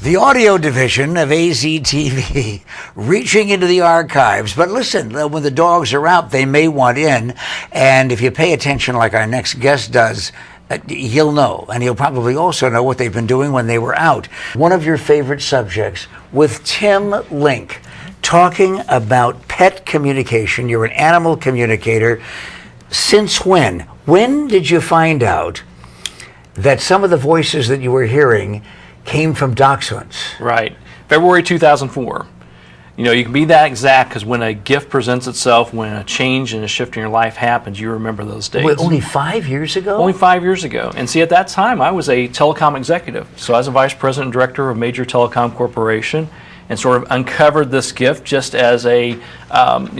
The audio division of AZTV reaching into the archives. But listen, when the dogs are out, they may want in. And if you pay attention like our next guest does, he'll know. And he'll probably also know what they've been doing when they were out. One of your favorite subjects with Tim Link, talking about pet communication. You're an animal communicator. Since when? When did you find out that some of the voices that you were hearing came from dachshunds? Right. February 2004. You know, you can be that exact because when a gift presents itself, when a change and a shift in your life happens, you remember those days. Wait, only 5 years ago? Only 5 years ago. And see, at that time, I was a telecom executive. So I was a vice president and director of a major telecom corporation, and sort of uncovered this gift just as a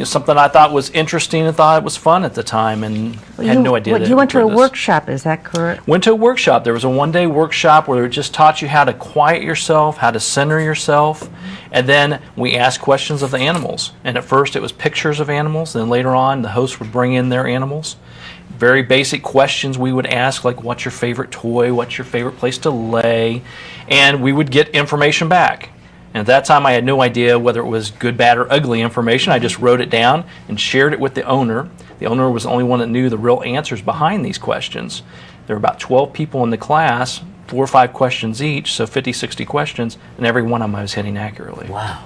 something I thought was interesting and thought it was fun at the time, and had no idea. You went to a workshop, is that correct? Went to a workshop. There was a one-day workshop where it just taught you how to quiet yourself, how to center yourself, and then we asked questions of the animals. And at first it was pictures of animals, then later on the host would bring in their animals. Very basic questions we would ask, like what's your favorite toy, what's your favorite place to lay, and we would get information back. And at that time, I had no idea whether it was good, bad, or ugly information. I just wrote it down and shared it with the owner. The owner was the only one that knew the real answers behind these questions. There were about 12 people in the class, 4 or 5 questions each, so 50, 60 questions, and every one of them I was hitting accurately. Wow.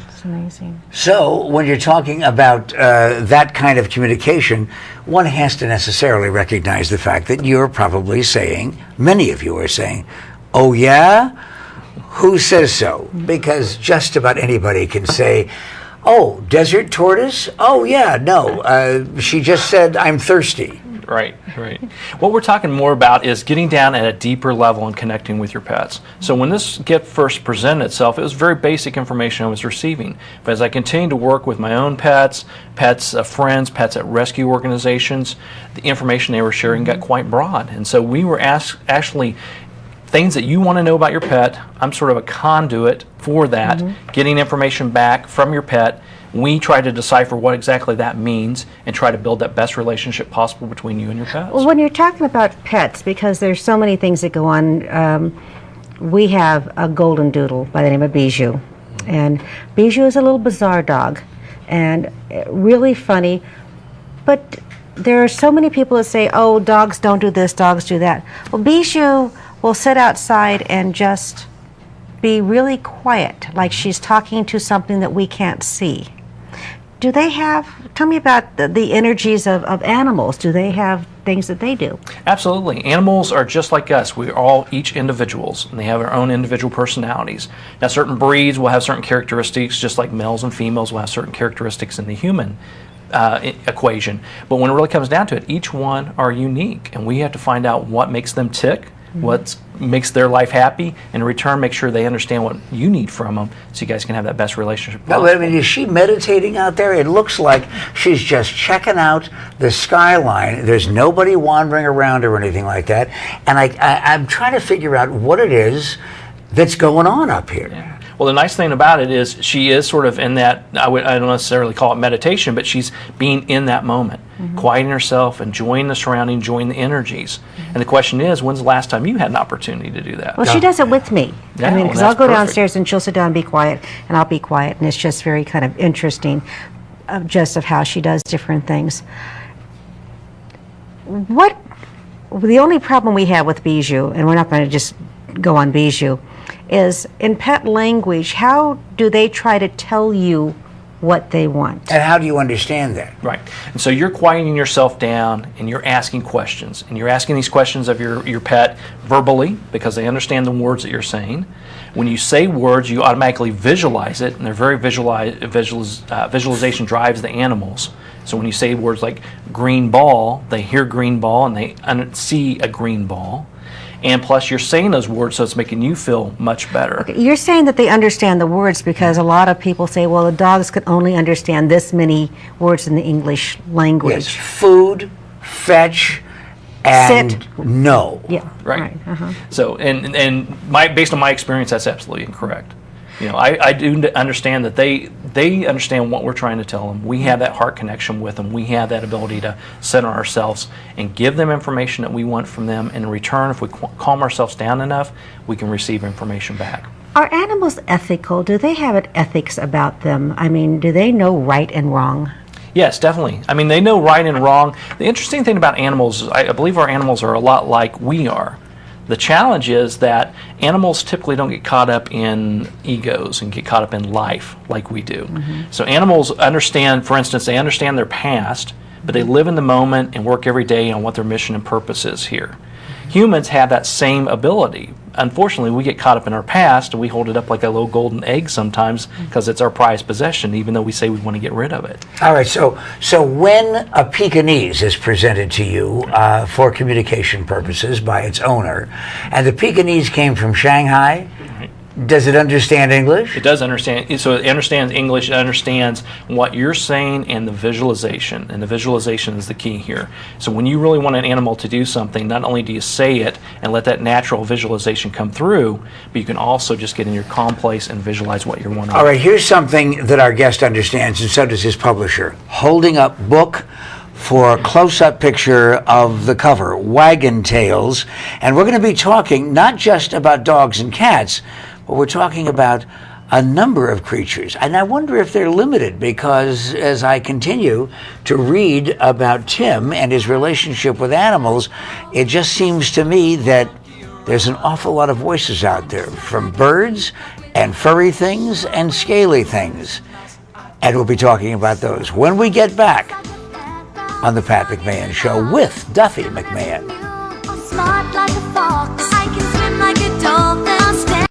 That's amazing. So when you're talking about that kind of communication, one has to necessarily recognize the fact that you're probably saying, many of you are saying, oh yeah? Who says so? Because just about anybody can say, oh, desert tortoise? Oh, yeah, no. She just said, I'm thirsty. Right, right. What we're talking more about is getting down at a deeper level and connecting with your pets. So when this gift first presented itself, it was very basic information I was receiving. But as I continued to work with my own pets, pets of friends, pets at rescue organizations, the information they were sharing got quite broad. And so we were actually things that you want to know about your pet. I'm sort of a conduit for that, getting information back from your pet. We try to decipher what exactly that means and try to build that best relationship possible between you and your pets. Well, when you're talking about pets, because there's so many things that go on, we have a golden doodle by the name of Bijou. And Bijou is a little bizarre dog and really funny, but there are so many people that say, oh, dogs don't do this, dogs do that. Well, Bijou will sit outside and just be really quiet, like she's talking to something that we can't see. Do they have, tell me about the energies of animals. Do they have things that they do? Absolutely. Animals are just like us. We're all each individuals, and they have their own individual personalities. Now, certain breeds will have certain characteristics, just like males and females will have certain characteristics in the human equation. But when it really comes down to it, each one are unique, and we have to find out what makes them tick, what makes their life happy, and in return make sure they understand what you need from them so you guys can have that best relationship possible. No, I mean, is she meditating out there? It looks like she's just checking out the skyline. There's nobody wandering around or anything like that. And I'm trying to figure out what it is that's going on up here. Yeah. Well, the nice thing about it is she is sort of in that, I don't necessarily call it meditation, but she's being in that moment, quieting herself, enjoying the surrounding, enjoying the energies. And the question is, when's the last time you had an opportunity to do that? Well, she does it with me. Yeah, I mean, because well, I'll go perfect. downstairs and she'll sit down and be quiet, and I'll be quiet, and it's just very kind of interesting just of how she does different things. The only problem we have with Bijou, and we're not going to just go on Bijou, is in pet language, how do they try to tell you what they want? And how do you understand that? Right. And so you're quieting yourself down and you're asking questions. And you're asking these questions of your pet verbally because they understand the words that you're saying. When you say words, you automatically visualize it, and they're very visualization drives the animals. So when you say words like green ball, they hear green ball and they see a green ball. And plus, you're saying those words, so it's making you feel much better. Okay, you're saying that they understand the words because a lot of people say, well, the dogs can only understand this many words in the English language. Yes, food, fetch, and sit, no. Yeah, right. So, and based on my experience, that's absolutely incorrect. I do understand that they understand what we're trying to tell them. We have that heart connection with them. We have that ability to center ourselves and give them information that we want from them. And in return, if we calm ourselves down enough, we can receive information back. Are animals ethical? Do they have an ethics about them? I mean, do they know right and wrong? Yes, definitely. I mean, they know right and wrong. The interesting thing about animals is I believe our animals are a lot like we are. The challenge is that animals typically don't get caught up in egos and get caught up in life like we do. So animals understand, for instance, they understand their past, but they live in the moment and work every day on what their mission and purpose is here. Humans have that same ability. Unfortunately, we get caught up in our past and we hold it up like a little golden egg sometimes because it's our prized possession, even though we say we want to get rid of it. All right, so when a Pekingese is presented to you for communication purposes by its owner, and the Pekingese came from Shanghai, does it understand English? It does understand. So it understands English. It understands what you're saying and the visualization. And the visualization is the key here. So when you really want an animal to do something, not only do you say it and let that natural visualization come through, but you can also just get in your calm place and visualize what you're wanting. All right, here's something that our guest understands, and so does his publisher. Holding up book for a close-up picture of the cover, Wagging Tales. And we're going to be talking not just about dogs and cats, but we're talking about a number of creatures. And I wonder if they're limited, because as I continue to read about Tim and his relationship with animals, it just seems to me that there's an awful lot of voices out there, from birds and furry things and scaly things. And we'll be talking about those when we get back on the Pat McMahon Show with Duffy McMahon. I'm smart like a fox. I can swim like a dolphin. I'll stand